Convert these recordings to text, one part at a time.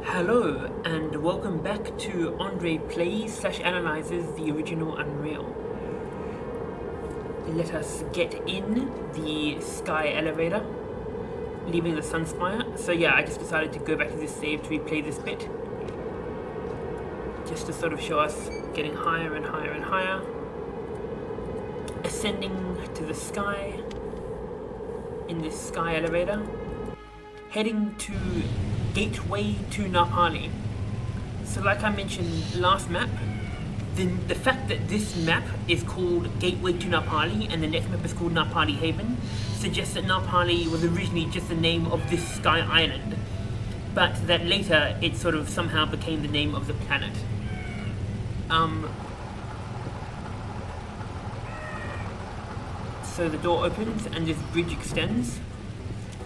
Hello and welcome back to Andre Plays / Analyzes the original Unreal. Let us get in the Sky Elevator, leaving the Sunspire. So yeah, I just decided to go back to this save to replay this bit, just to sort of show us getting higher and higher and higher, ascending to the sky in this Sky Elevator, heading to Gateway to Napali. So like I mentioned last map, the fact that this map is called Gateway to Napali and the next map is called Napali Haven suggests that Napali was originally just the name of this sky island, but that later it sort of somehow became the name of the planet. So the door opens and this bridge extends,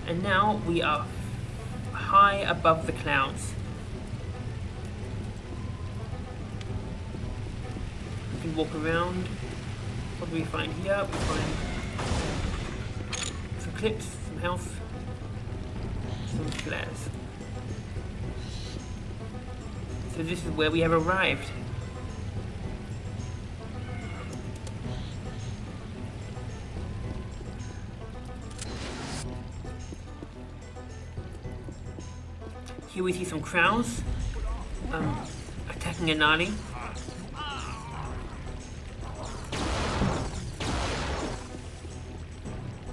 and now we are high above the clouds. We can walk around. What do we find here? We find some clips, some health, some flares. So this is where we have arrived. Here we see some crows attacking a Nali.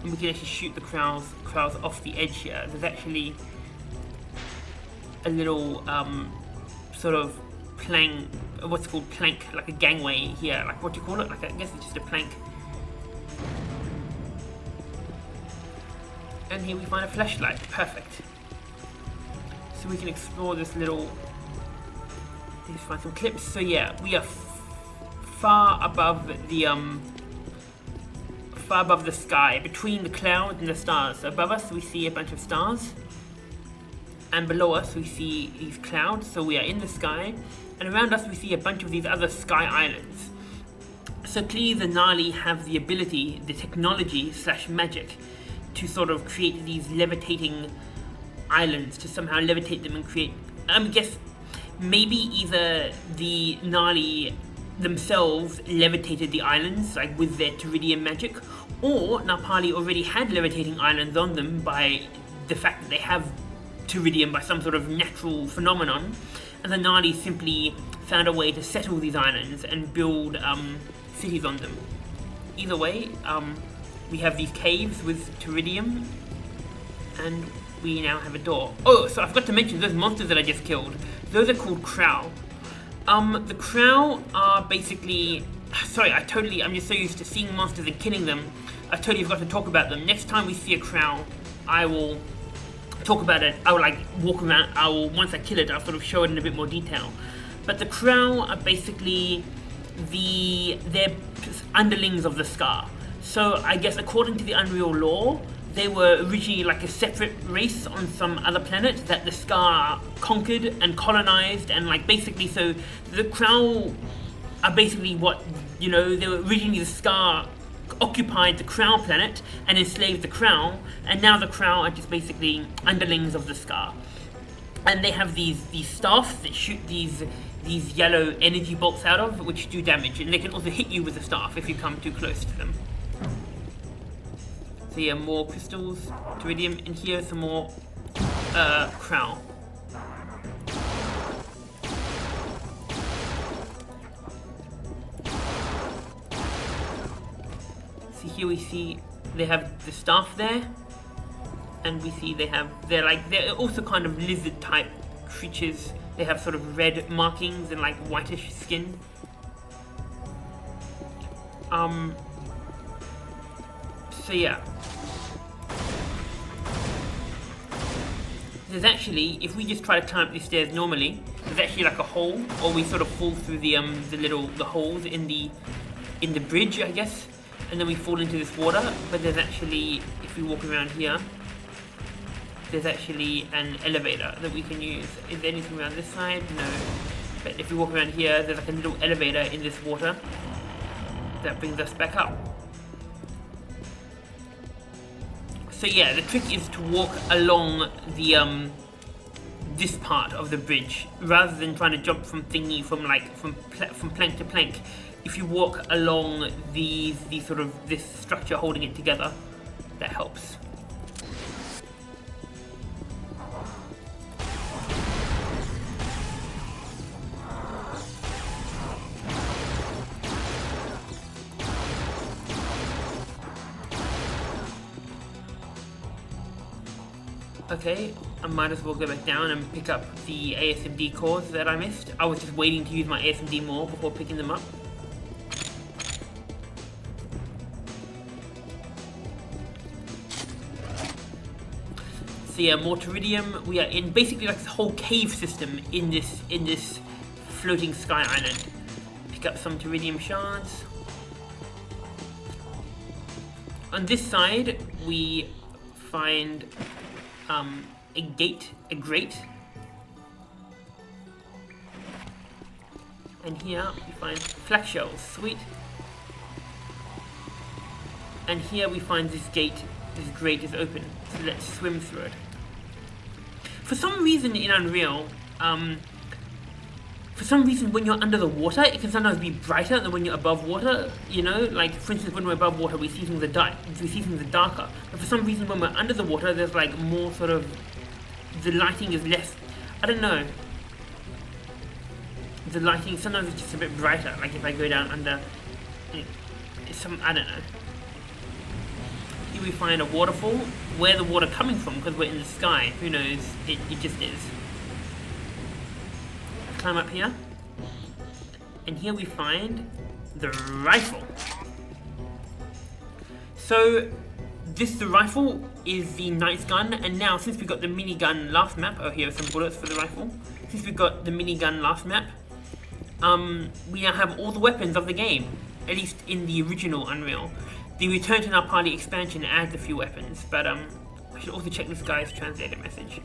And we can actually shoot the crows off the edge here. There's actually a little sort of plank, what's called plank, like a gangway here. Like, what do you call it? Like, I guess it's just a plank. And here we find a flashlight. Perfect. So we can explore this little. Let's find some clips. So yeah, we are far above the sky, between the clouds and the stars. So above us we see a bunch of stars, and below us we see these clouds. So we are in the sky, and around us we see a bunch of these other sky islands. So clearly the Nali have the ability, the technology / magic, to sort of create these levitating islands, to somehow levitate them and create, I guess maybe either the Nali themselves levitated the islands, like with their Teridium magic, or Napali already had levitating islands on them by the fact that they have Teridium by some sort of natural phenomenon, and the Nali simply found a way to settle these islands and build cities on them. Either way, we have these caves with Teridium, and we now have a door. Oh, so I forgot to mention those monsters that I just killed. Those are called Crow. The Crow are basically... Sorry, I'm just so used to seeing monsters and killing them, I totally forgot to talk about them. Next time we see a Crow, I will talk about it. I will like walk around, once I kill it, I'll sort of show it in a bit more detail. But the Crow are basically they're underlings of the Scar. So I guess according to the Unreal lore, they were originally like a separate race on some other planet that the Scar conquered and colonized, and like basically, so the Crow are basically what, you know, they were originally the Scar occupied the Crow planet and enslaved the Crow, and now the Crow are just basically underlings of the Scar. And they have these staffs that shoot these yellow energy bolts out of, which do damage, and they can also hit you with the staff if you come too close to them. So yeah, more crystals, Teridium, and here some more Crow. So here we see they have the staff there, and we see they're also kind of lizard type creatures. They have sort of red markings and like whitish skin. So yeah. There's actually, if we just try to climb up these stairs normally, there's actually like a hole, or we sort of fall through the holes in the bridge, I guess, and then we fall into this water. But there's actually, if we walk around here, there's actually an elevator that we can use. Is there anything around this side? No. But if we walk around here, there's like a little elevator in this water that brings us back up. So yeah, the trick is to walk along this part of the bridge rather than trying to jump from thingy from plank to plank. If you walk along these sort of this structure holding it together, that helps. Okay, I might as well go back down and pick up the ASMD cores that I missed. I was just waiting to use my ASMD more before picking them up. So yeah, Mortaridium, we are in basically like this whole cave system in this floating sky island. Pick up some Teridium shards. On this side, we find a grate, and here we find flak shells, sweet. And here we find this grate is open, so let's swim through it. For some reason in Unreal, when you're under the water, it can sometimes be brighter than when you're above water, you know? Like, for instance, when we're above water, we see things darker. But for some reason, when we're under the water, there's like more sort of, the lighting is less, I don't know. The lighting, sometimes it's just a bit brighter. Like if I go down under, I don't know. Here we find a waterfall. Where the water coming from, because we're in the sky, who knows, it just is. Climb up here, and here we find the rifle. So the rifle is the Knight's gun, and now since we got the minigun last map, oh here are some bullets for the rifle. Since we got the minigun last map, we now have all the weapons of the game, at least in the original Unreal. The Return to Napali expansion adds a few weapons, but I should also check this guy's translated message.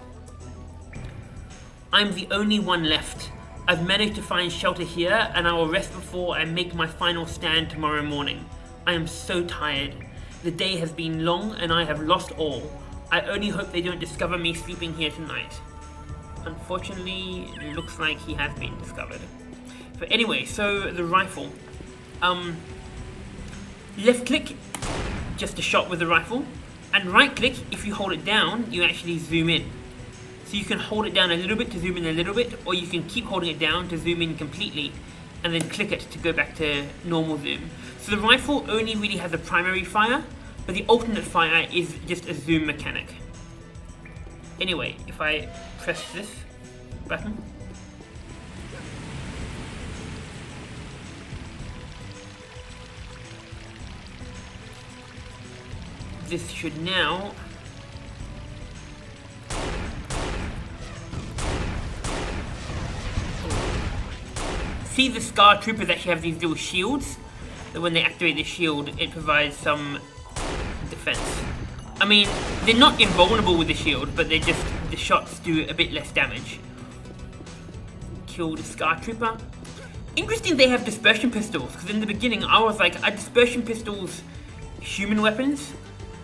I'm the only one left. I've managed to find shelter here, and I will rest before I make my final stand tomorrow morning. I am so tired. The day has been long, and I have lost all. I only hope they don't discover me sleeping here tonight. Unfortunately, it looks like he has been discovered. But anyway, so the rifle. Left click, just a shot with the rifle, and right click, if you hold it down, you actually zoom in. So you can hold it down a little bit to zoom in a little bit, or you can keep holding it down to zoom in completely, and then click it to go back to normal zoom. So the rifle only really has a primary fire, but the alternate fire is just a zoom mechanic. Anyway, if I press this button, this should now see the Scar Troopers actually have these little shields that when they activate the shield it provides some defense. I mean, they're not invulnerable with the shield, but they're just, the shots do a bit less damage. Kill the Scar Trooper. Interesting they have dispersion pistols, because in the beginning I was like, are dispersion pistols human weapons?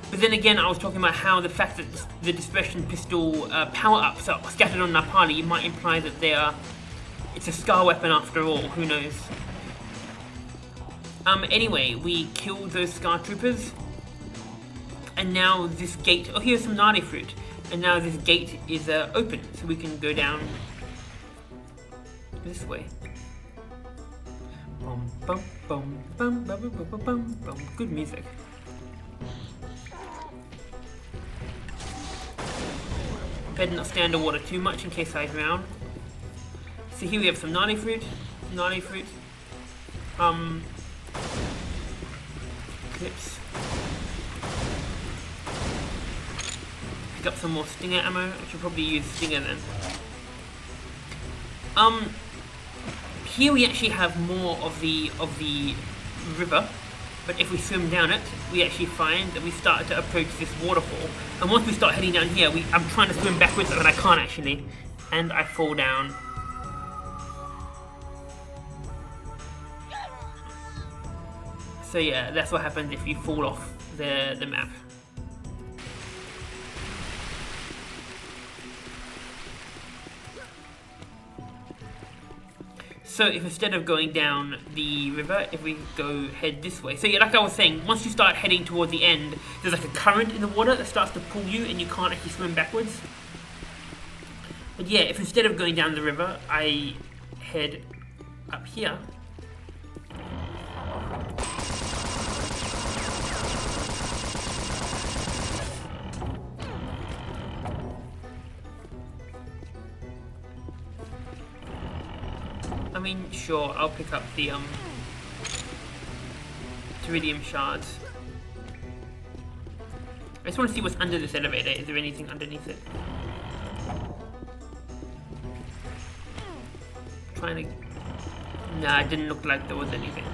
But then again, I was talking about how the fact that the dispersion pistol power-ups are scattered on Napali might imply that it's a Scar weapon after all, who knows. Anyway, we killed those Scar Troopers, and now this gate, oh here's some Nadi fruit, and now this gate is open, so we can go down this way. Bum, bum, bum, bum, bum, bum, bum, bum, bum. Good music. Better not stay underwater too much in case I drown. So here we have some Nadi fruit, clips. Pick up some more Stinger ammo. I should probably use Stinger then. Here we actually have more of the river, but if we swim down it, we actually find that we start to approach this waterfall. And once we start heading down here, I'm trying to swim backwards, but I can't actually, and I fall down. So yeah, that's what happens if you fall off the map. So if instead of going down the river, if we go head this way. So yeah, like I was saying, once you start heading towards the end, there's like a current in the water that starts to pull you and you can't actually swim backwards. But yeah, if instead of going down the river, I head up here. I mean, sure, I'll pick up the Teridium shards. I just want to see what's under this elevator. Is there anything underneath it? Trying to... Nah, it didn't look like there was anything.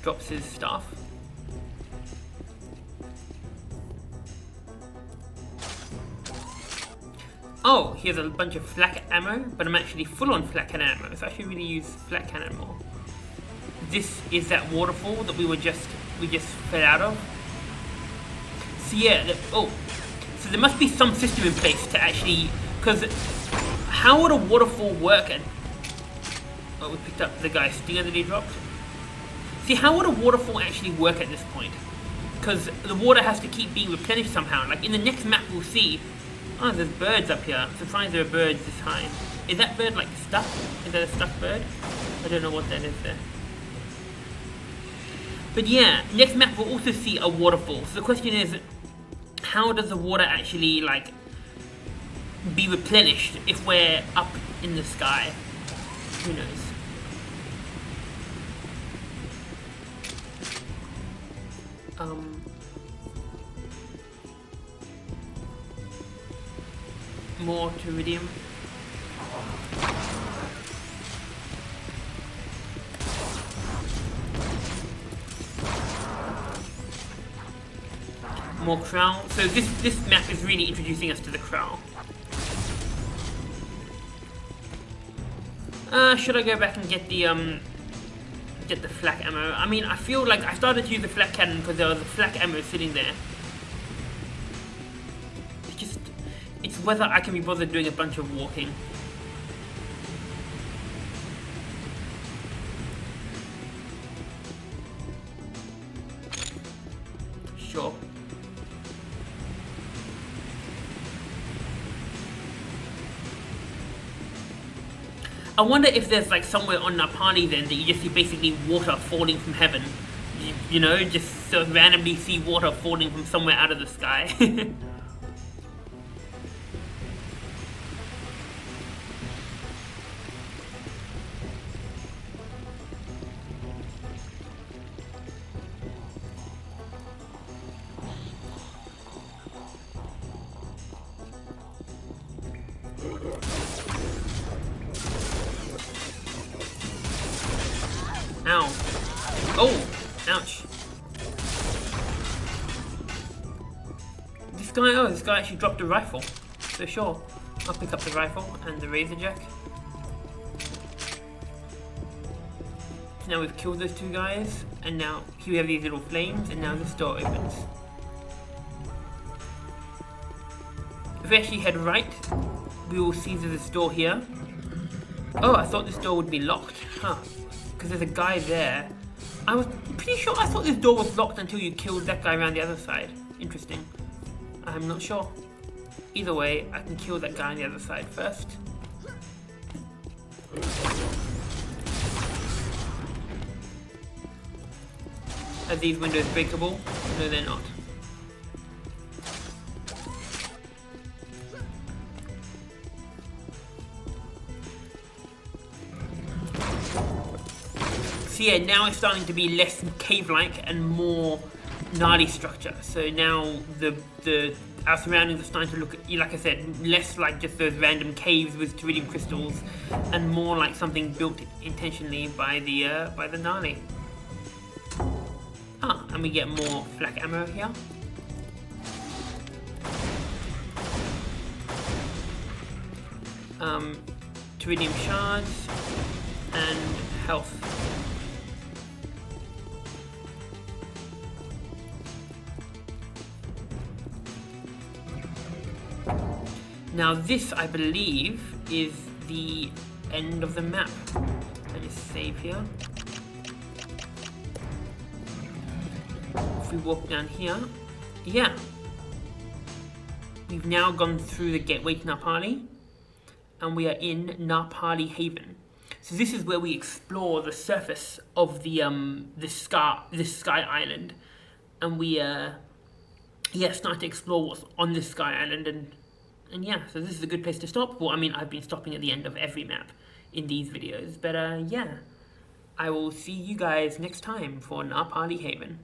Drops his staff. Oh, here's a bunch of flak ammo, but I'm actually full on flak cannon ammo, so I should really use flak cannon more. This is that waterfall that we just fell out of. So yeah, so there must be some system in place to actually, because how would a waterfall work? Oh, we picked up the guy's stinger that he dropped. See, how would a waterfall actually work at this point? Because the water has to keep being replenished somehow. Like in the next map we'll see, oh, there's birds up here. I'm surprised there are birds this high. Is that bird like stuck? Is that a stuck bird? I don't know what that is there. But yeah, next map we'll also see a waterfall. So the question is, how does the water actually like be replenished if we're up in the sky? Who knows? More Teridium. More Crow. So this map is really introducing us to the Crow. Should I go back and get the flak ammo? I mean, I feel like I started to use the flak cannon because there was a flak ammo sitting there. It's whether I can be bothered doing a bunch of walking. Sure. I wonder if there's like somewhere on Napani then that you just see basically water falling from heaven. You know, just sort of randomly see water falling from somewhere out of the sky. Ow. Oh! Ouch. This guy actually dropped a rifle. So sure, I'll pick up the rifle and the razor jack. So now we've killed those two guys, and now here we have these little flames, and now this door opens. If we actually head right, we will see this door here. Oh, I thought this door would be locked. Huh. Because there's a guy there. I was pretty sure I thought this door was locked until you killed that guy around the other side. Interesting. I'm not sure. Either way, I can kill that guy on the other side first. Are these windows breakable? No, they're not. So yeah, now it's starting to be less cave-like and more gnarly structure. So now our surroundings are starting to look, like I said, less like just those random caves with Teridium crystals, and more like something built intentionally by the gnarly. Ah, and we get more flak ammo here. Teridium shards and health. Now this, I believe, is the end of the map. Let me save here. If we walk down here, yeah. We've now gone through the gateway to Narpali, and we are in Narpali Haven. So this is where we explore the surface of the this sky island, and we start to explore what's on this sky island, and yeah, so this is a good place to stop. Well, I mean, I've been stopping at the end of every map in these videos, but yeah, I will see you guys next time for Narpali Haven.